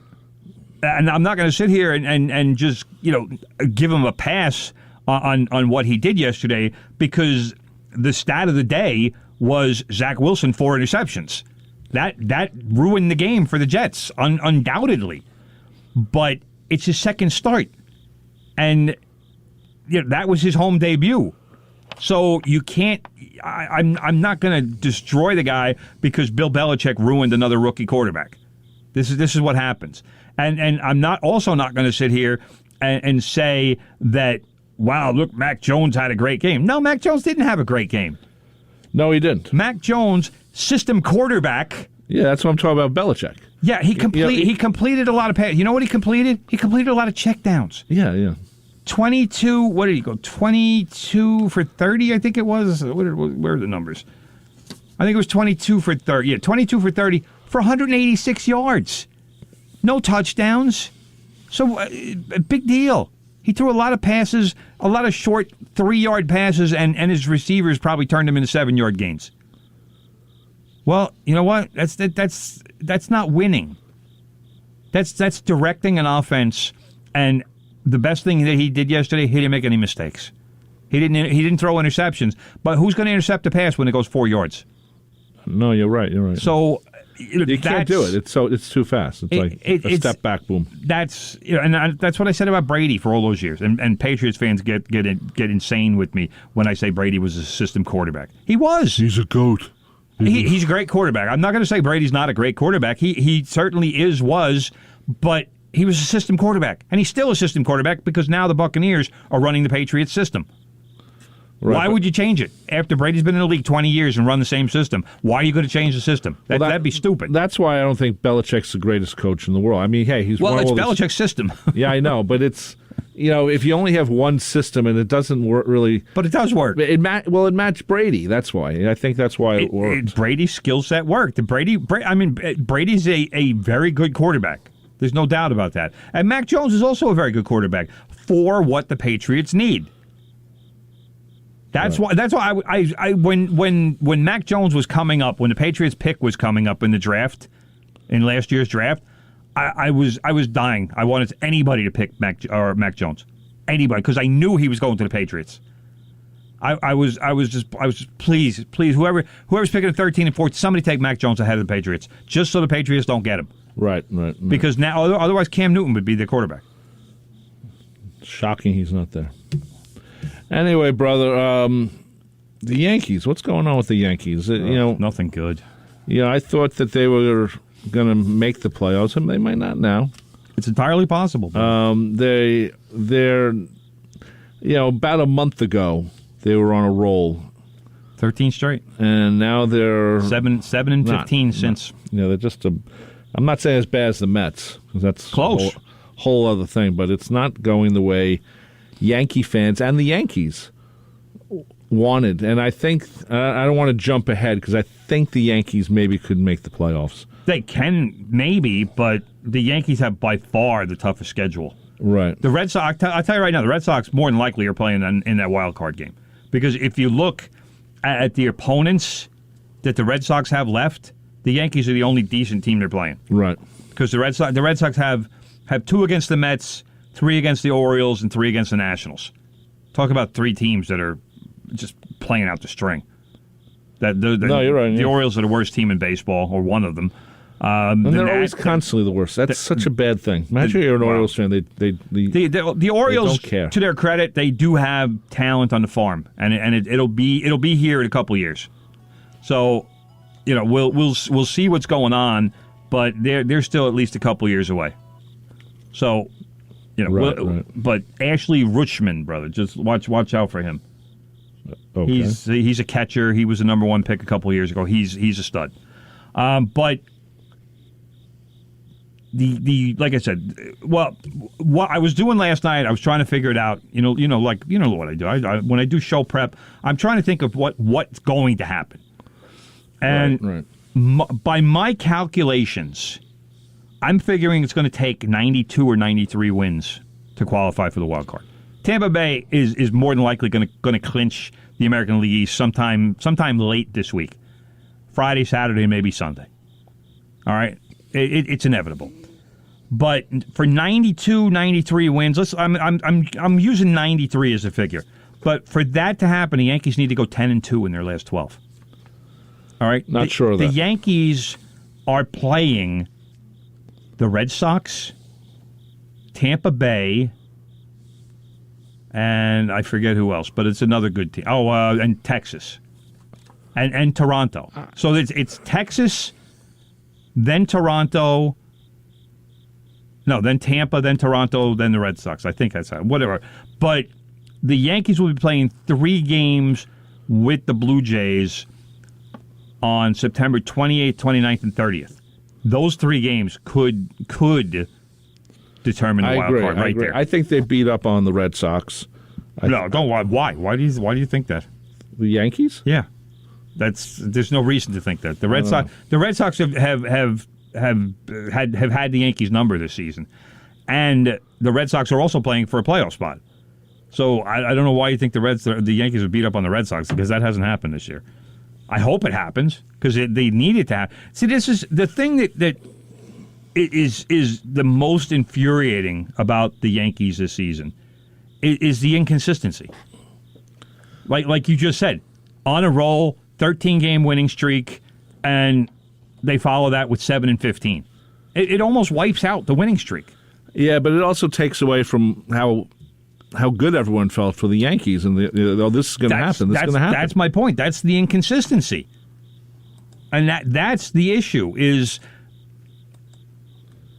And I'm not going to sit here and just give him a pass on what he did yesterday, because the stat of the day was Zach Wilson 4 interceptions. That ruined the game for the Jets, undoubtedly. But it's his second start. And that was his home debut. So you can't I'm not going to destroy the guy because Bill Belichick ruined another rookie quarterback. This is what happens. And I'm not going to sit here and say that, wow, look, Mac Jones had a great game. No, Mac Jones didn't have a great game. No, he didn't. Mac Jones, system quarterback. Yeah, that's what I'm talking about, Belichick. Yeah, he completed a lot of passes. You know what he completed? He completed a lot of checkdowns. Yeah. 22, what did he go? 22 for 30, I think it was. Where are the numbers? I think it was 22 for 30. Yeah, 22 for 30 for 186 yards. No touchdowns. So, a big deal. He threw a lot of passes, a lot of short 3-yard passes, and his receivers probably turned him into 7-yard gains. Well, you know what? That's not winning. That's directing an offense, and the best thing that he did yesterday, he didn't make any mistakes. He didn't throw interceptions, but who's going to intercept a pass when it goes 4 yards? No, you're right. So you can't do it. It's too fast. It's a step back, boom. That's and that's what I said about Brady for all those years. And Patriots fans get insane with me when I say Brady was a system quarterback. He was. He's a goat. He's a great quarterback. I'm not going to say Brady's not a great quarterback. He certainly was, but he was a system quarterback, and he's still a system quarterback because now the Buccaneers are running the Patriots system. Right, Why would you change it? After Brady's been in the league 20 years and run the same system, why are you going to change the system? That'd be stupid. That's why I don't think Belichick's the greatest coach in the world. I mean, hey, he's Well, it's Belichick's system. Yeah, I know, but it's, if you only have one system and it doesn't work really. But it does work. It matched Brady. That's why. I think that's why it worked. Brady's skill set worked. Brady's a very good quarterback. There's no doubt about that. And Mac Jones is also a very good quarterback for what the Patriots need. That's why. That's why when Mac Jones was coming up, when the Patriots pick was coming up in the draft, in last year's draft, I was dying. I wanted anybody to pick Mac Jones, anybody, because I knew he was going to the Patriots. I was just please whoever's picking at 13 and 14, somebody take Mac Jones ahead of the Patriots, just so the Patriots don't get him. Right. Because now, otherwise, Cam Newton would be the quarterback. Shocking, he's not there. Anyway, brother, the Yankees. What's going on with the Yankees? Nothing good. I thought that they were going to make the playoffs, and they might not now. It's entirely possible. They're about a month ago they were on a roll, 13 straight, and now they're 7 and 15 since. They're just I'm not saying as bad as the Mets, because that's close. A whole other thing, but it's not going the way Yankee fans and the Yankees wanted. And I think I don't want to jump ahead because I think the Yankees maybe could make the playoffs. They can maybe, but the Yankees have by far the toughest schedule. Right. The Red Sox. I'll tell you right now, the Red Sox more than likely are playing in that wild card game, because if you look at the opponents that the Red Sox have left, the Yankees are the only decent team they're playing. Right. Because the Red Sox have 2 against the Mets, 3 against the Orioles, and 3 against the Nationals. Talk about 3 teams that are just playing out the string. No, you're right. The Orioles are the worst team in baseball, or one of them. And they're always constantly the worst. That's such a bad thing. Imagine you're an Orioles fan. The Orioles, don't care. To their credit, they do have talent on the farm, and it'll be here in a couple years. So, we'll see what's going on, but they're still at least a couple years away. So, right. But Ashley Rutschman, brother, just watch out for him. Okay. He's a catcher. He was the number 1 pick a couple years ago. He's a stud. But the like I said, what I was doing last night, I was trying to figure it out. You know what I do. When I do show prep, I'm trying to think of what's going to happen. And right. By my calculations, I'm figuring it's going to take 92 or 93 wins to qualify for the wild card. Tampa Bay is more than likely going to clinch the American League East sometime late this week, Friday, Saturday, maybe Sunday. All right, it's inevitable. But for 92, 93 wins, I'm using 93 as a figure. But for that to happen, the Yankees need to go 10-2 in their last 12. All right, not sure of that. The Yankees are playing the Red Sox, Tampa Bay, and I forget who else, but it's another good team. Oh, and Texas, and Toronto. So it's Texas, then Toronto. No, then Tampa, then Toronto, then the Red Sox. I think that's whatever. But the Yankees will be playing 3 games with the Blue Jays on September 28th, 29th, and 30th. Those 3 games could determine the wild card right there. I think they beat up on the Red Sox. No, don't. Why? Why do you think that? The Yankees? Yeah, there's no reason to think that. The Red Sox have had the Yankees number this season, and the Red Sox are also playing for a playoff spot. So I don't know why you think the Yankees would beat up on the Red Sox, because that hasn't happened this year. I hope it happens, because they need it to happen. See, this is the thing that is the most infuriating about the Yankees this season is the inconsistency. Like you just said, on a roll, 13-game winning streak, and they follow that with 7 and 15. It almost wipes out the winning streak. Yeah, but it also takes away from how good everyone felt for the Yankees, and this is going to happen. This is going to happen. That's my point. That's the inconsistency, and that's the issue. Is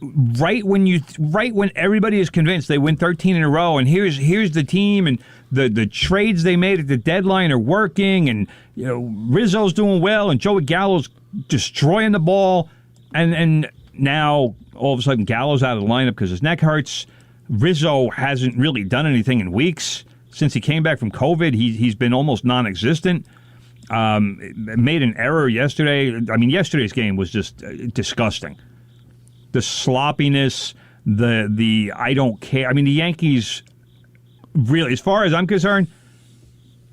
right when everybody is convinced they win 13 in a row, and here's the team, and the trades they made at the deadline are working, and Rizzo's doing well, and Joey Gallo's destroying the ball, and now all of a sudden Gallo's out of the lineup because his neck hurts. Rizzo hasn't really done anything in weeks since he came back from COVID. He's been almost non-existent. Made an error yesterday. I mean, yesterday's game was just disgusting. The sloppiness, the I don't care. I mean, the Yankees really, as far as I'm concerned,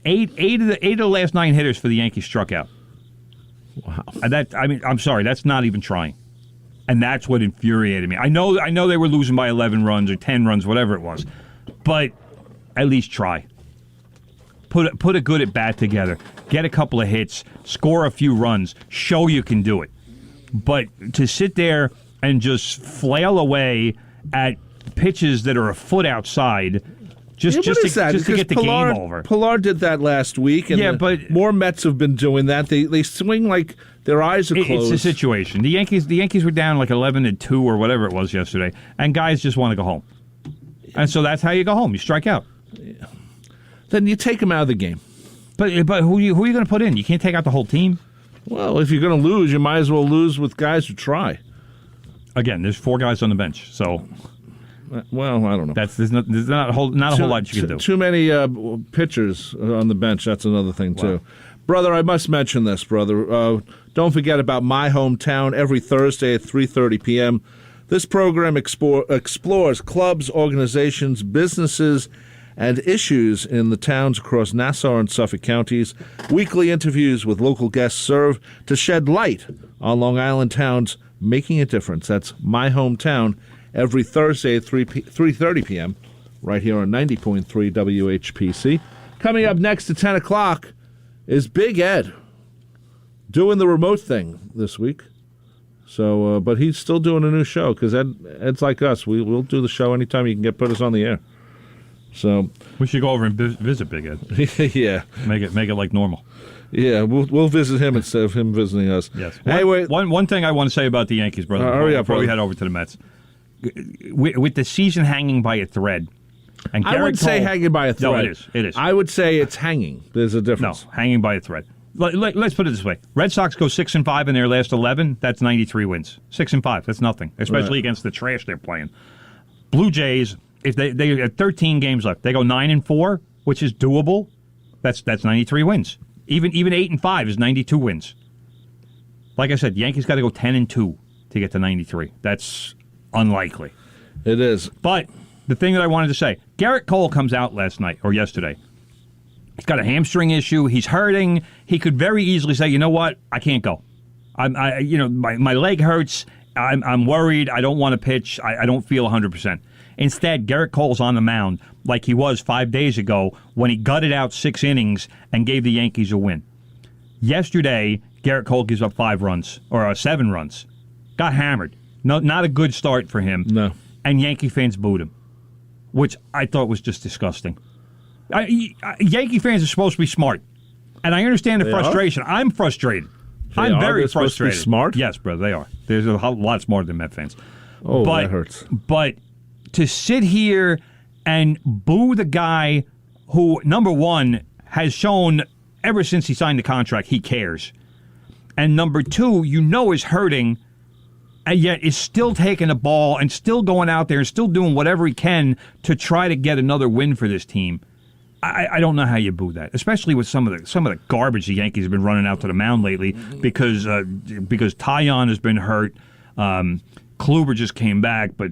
eight of the last 9 hitters for the Yankees struck out. Wow. I'm sorry, that's not even trying. And that's what infuriated me. I know they were losing by 11 runs or 10 runs, whatever it was, but at least try. Put a good at bat together. Get a couple of hits. Score a few runs. Show you can do it. But to sit there and just flail away at pitches that are a foot outside, just to get the game over. Pilar did that last week, and but more Mets have been doing that. They swing like their eyes are closed. It's a situation. The Yankees were down like 11-2 or whatever it was yesterday, and guys just want to go home. And so that's how you go home. You strike out. Yeah. Then you take them out of the game. But who are you going to put in? You can't take out the whole team. Well, if you're going to lose, you might as well lose with guys who try. Again, there's 4 guys on the bench, so. Well, I don't know. There's not a whole lot you can do. Too many pitchers on the bench. That's another thing too. Wow. Brother, I must mention this, brother. Don't forget about My Hometown every Thursday at 3:30 p.m. This program explores clubs, organizations, businesses, and issues in the towns across Nassau and Suffolk counties. Weekly interviews with local guests serve to shed light on Long Island towns making a difference. That's My Hometown every Thursday at 3:30 p.m. right here on 90.3 WHPC. Coming up next at 10 o'clock is Big Ed doing the remote thing this week. So, but he's still doing a new show because Ed's like us. We'll do the show anytime you can put us on the air. So we should go over and visit Big Ed. Yeah, make it like normal. Yeah, we'll visit him instead of him visiting us. Yes. Anyway, one thing I want to say about the Yankees, brother, before we head over to the Mets, with the season hanging by a thread. And I wouldn't say hanging by a thread. No, it is. I would say it's hanging. There's a difference. No, hanging by a thread. Let's put it this way: Red Sox go 6-5 in their last 11. That's 93 wins. 6-5. That's nothing, especially against the trash they're playing. Blue Jays, if they have 13 games left, they go 9-4, which is doable. That's 93 wins. Even 8-5 is 92 wins. Like I said, Yankees got to go 10-2 to get to 93. That's unlikely. It is. But the thing that I wanted to say, Garrett Cole comes out last night or yesterday. He's got a hamstring issue. He's hurting. He could very easily say, you know what, I can't go. My leg hurts. I'm worried. I don't want to pitch. I don't feel 100%. Instead, Garrett Cole's on the mound like he was 5 days ago when he gutted out 6 innings and gave the Yankees a win. Yesterday, Garrett Cole gives up 5 runs, or 7 runs. Got hammered. No, not a good start for him. No. And Yankee fans booed him, which I thought was just disgusting. Yankee fans are supposed to be smart, and I understand the frustration. I'm frustrated. I'm very frustrated. Supposed to be smart? Yes, brother, they are. There's a lot smarter than Met fans. Oh, that hurts. But to sit here and boo the guy who, number one, has shown ever since he signed the contract he cares, and number two, is hurting, and yet is still taking the ball and still going out there and still doing whatever he can to try to get another win for this team. I don't know how you boo that, especially with some of the garbage the Yankees have been running out to the mound lately because Taillon has been hurt. Kluber just came back, but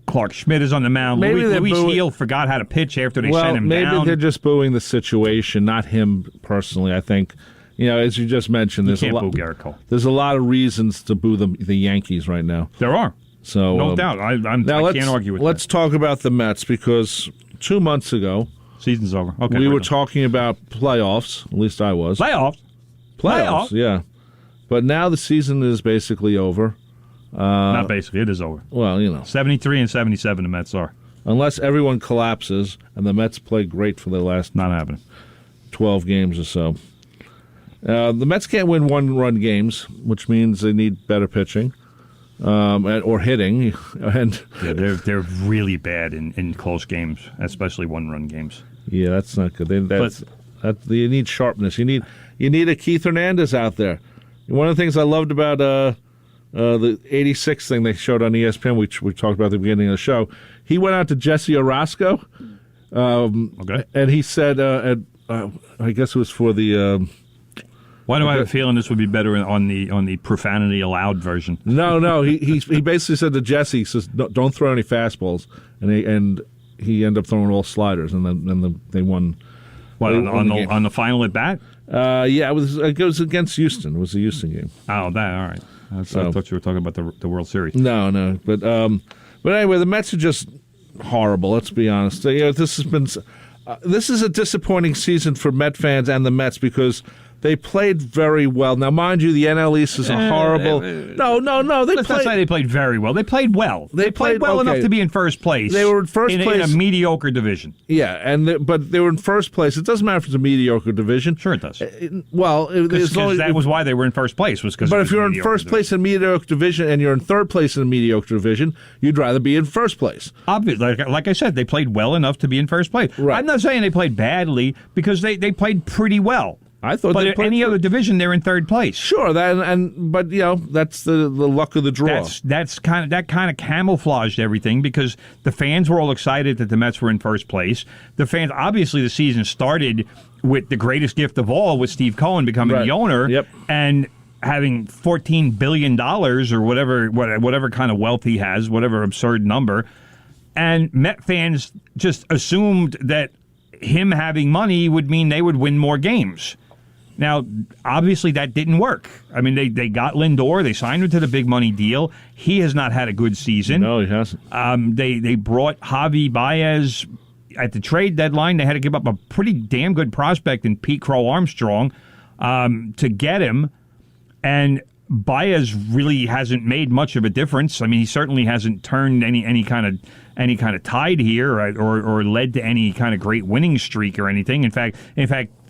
Clark Schmidt is on the mound. Luis Heel forgot how to pitch after they sent him down. Maybe they're just booing the situation, not him personally. I think, as you just mentioned, there's boo Garrett Cole. There's a lot of reasons to boo the Yankees right now. There are. So no doubt. I can't argue with that. Let's talk about the Mets because 2 months ago, season's over. Okay, we were talking about playoffs. At least I was. Playoffs, yeah. But now the season is basically over. Not basically, it is over. Well, 73 and 77 the Mets are. Unless everyone collapses, and the Mets play great for their last not happening 12 games or so. The Mets can't win one-run games, which means they need better pitching or hitting. And they're really bad in close games, especially one-run games. Yeah, that's not good. You need sharpness. You need a Keith Hernandez out there. One of the things I loved about the 86 thing they showed on ESPN, which we talked about at the beginning of the show, he went out to Jesse Orozco, and he said, I guess it was for the... Why do I have a feeling this would be better on the profanity allowed version? No. He basically said to Jesse, he says, "Don't throw any fastballs," and he ended up throwing all sliders, and then they won. What, on the final at bat? Yeah, it was against Houston. It was a Houston game. Oh, that all right. I thought you were talking about the World Series. No, but anyway, the Mets are just horrible. Let's be honest. This is a disappointing season for Met fans and the Mets because they played very well. Now, mind you, the NL East is a horrible... No. Let's not say they played very well. They played well. They played well enough to be in first place. They were in first place. In a mediocre division. Yeah, but they were in first place. It doesn't matter if it's a mediocre division. Sure it does. Because that was why they were in first place. But if you're in first place in a mediocre division and you're in third place in a mediocre division, you'd rather be in first place. Obviously, like I said, they played well enough to be in first place. Right. I'm not saying they played badly because they played pretty well. I thought, but in any other division, they're in third place. Sure, but that's the luck of the draw. That kind of camouflaged everything because the fans were all excited that the Mets were in first place. The fans, obviously, the season started with the greatest gift of all, with Steve Cohen becoming the owner, and having $14 billion or whatever kind of wealth he has, whatever absurd number, and Met fans just assumed that him having money would mean they would win more games. Now, obviously, that didn't work. I mean, they got Lindor. They signed him to the big money deal. He has not had a good season. No, he hasn't. They brought Javi Baez at the trade deadline. They had to give up a pretty damn good prospect in Pete Crow Armstrong to get him. And Baez really hasn't made much of a difference. I mean, he certainly hasn't turned any kind of tide here or led to any kind of great winning streak or anything. In fact,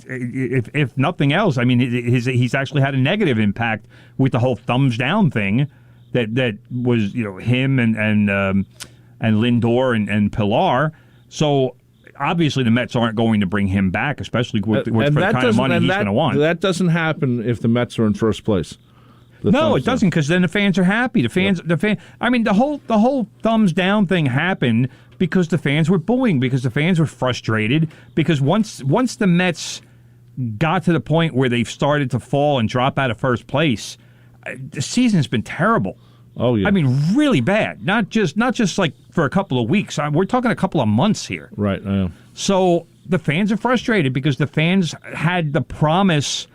if nothing else, I mean, he's actually had a negative impact with the whole thumbs down thing that was him and Lindor and Pilar. So obviously the Mets aren't going to bring him back, especially for the kind of money he's going to want. That doesn't happen if the Mets are in first place. No, it doesn't, because then the fans are happy. I mean, the whole thumbs down thing happened because the fans were booing, because the fans were frustrated, because once the Mets got to the point where they've started to fall and drop out of first place, the season's been terrible. Oh yeah, I mean, really bad. Not just like for a couple of weeks. We're talking a couple of months here. Right. So the fans are frustrated because the fans had the promise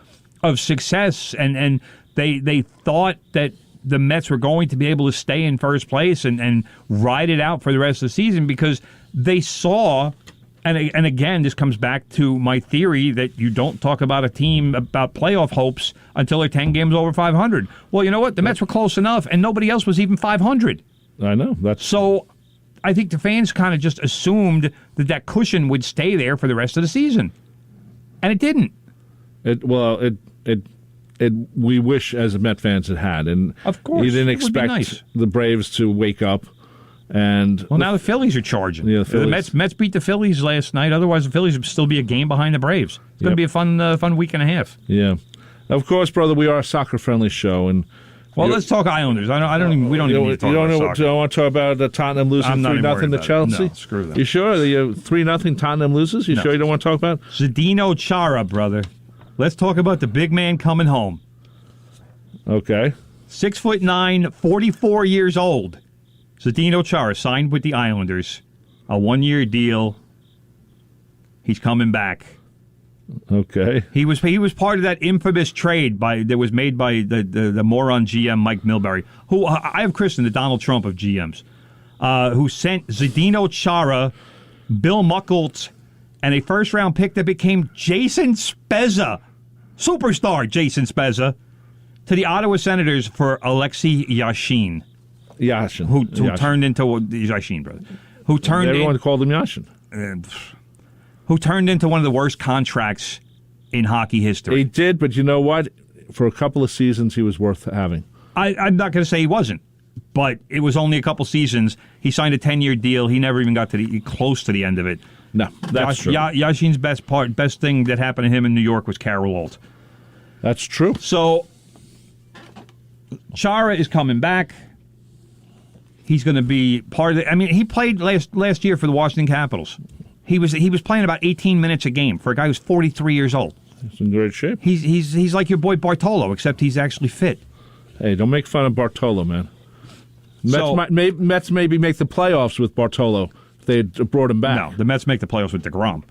of success and they thought that the Mets were going to be able to stay in first place and ride it out for the rest of the season because they saw, and again, this comes back to my theory that you don't talk about a team about playoff hopes until they're 10 games over 500. Well, you know what? The Mets were close enough, and nobody else was even 500. I know. So I think the fans kind of just assumed that cushion would stay there for the rest of the season. And it didn't. We wish, as Met fans, it had, and of course, you didn't expect the Braves to wake up. And now the Phillies are charging. Yeah, the Mets beat the Phillies last night. Otherwise, the Phillies would still be a game behind the Braves. It's going to be a fun week and a half. Yeah, of course, brother. We are a soccer-friendly show, and let's talk Islanders. We don't even need to talk about soccer. You don't want to talk about Tottenham losing 3-0 to Chelsea? No, screw them. You sure? The 3-0 Tottenham loses? You sure you don't want to talk about Zdeno Chara, brother? Let's talk about the big man coming home. Okay. 6'9", 44 years old. Zdeno Chara signed with the Islanders. A 1-year deal. He's coming back. Okay. He was part of that infamous trade that was made by the moron GM Mike Milbury, who I have christened the Donald Trump of GMs, who sent Zdeno Chara, Bill Muckles, and a first-round pick that became Jason Spezza, superstar Jason Spezza, to the Ottawa Senators for Alexei Yashin. Who turned into Yashin, brother. Everyone called him Yashin. Who turned into one of the worst contracts in hockey history. He did, but you know what? For a couple of seasons, he was worth having. I'm not going to say he wasn't, but it was only a couple seasons. He signed a 10-year deal. He never even got close to the end of it. No, that's true. Yashin's best thing that happened to him in New York was Carol Alt. That's true. So Chara is coming back. He's going to be part of it. I mean, he played last year for the Washington Capitals. He was playing about 18 minutes a game for a guy who's 43 years old. He's in great shape. He's like your boy Bartolo, except he's actually fit. Hey, don't make fun of Bartolo, man. Mets maybe make the playoffs with Bartolo if they had brought him back. No, the Mets make the playoffs with DeGrom.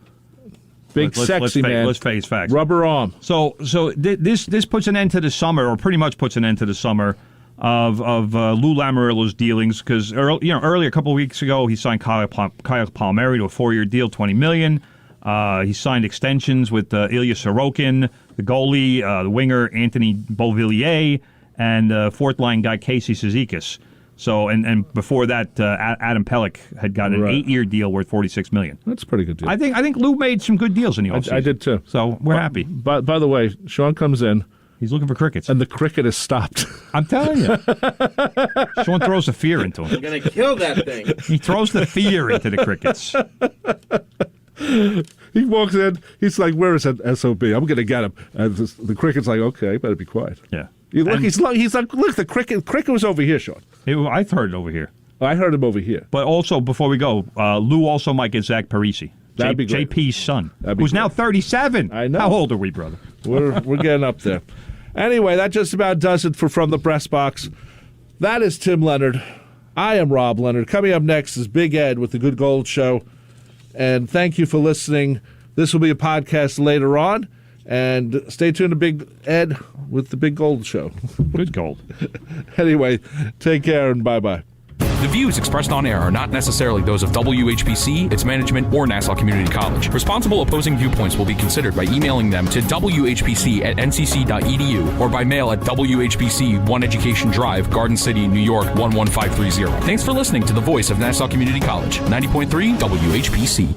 Sexy man. Let's face facts. Rubber arm. So this puts an end to the summer, or pretty much puts an end to the summer of Lou Lamoriello's dealings, because earlier a couple of weeks ago he signed Kyle Palmieri to a 4-year deal, $20 million. He signed extensions with Ilya Sorokin, the goalie, the winger Anthony Beauvillier, and fourth line guy Casey Cizikas. So and before that, Adam Pelech had got an 8-year deal worth $46 million. That's a pretty good deal. I think Lou made some good deals in the offseason. I did too. So we're happy. By the way, Sean comes in. He's looking for crickets. And the cricket has stopped. I'm telling you. Sean throws the fear into him. I'm going to kill that thing. He throws the fear into the crickets. He walks in. He's like, "Where is that SOB? I'm going to get him." And the cricket's like, "Okay, better be quiet." Yeah. He's like, "Look, the cricket was over here, Sean." I heard it over here. I heard him over here. But also, before we go, Lou also might get Zach Parisi. That'd be great. JP's son, who's now 37. I know. How old are we, brother? We're getting up there. Anyway, that just about does it for From the Press Box. That is Tim Leonard. I am Rob Leonard. Coming up next is Big Ed with the Good Gold Show. And thank you for listening. This will be a podcast later on. And stay tuned to Big Ed with the Big Gold Show. Good gold. Anyway, take care and bye-bye. The views expressed on air are not necessarily those of WHPC, its management, or Nassau Community College. Responsible opposing viewpoints will be considered by emailing them to whpc@ncc.edu or by mail at WHPC 1 Education Drive, Garden City, New York 11530. Thanks for listening to the voice of Nassau Community College, 90.3 WHPC.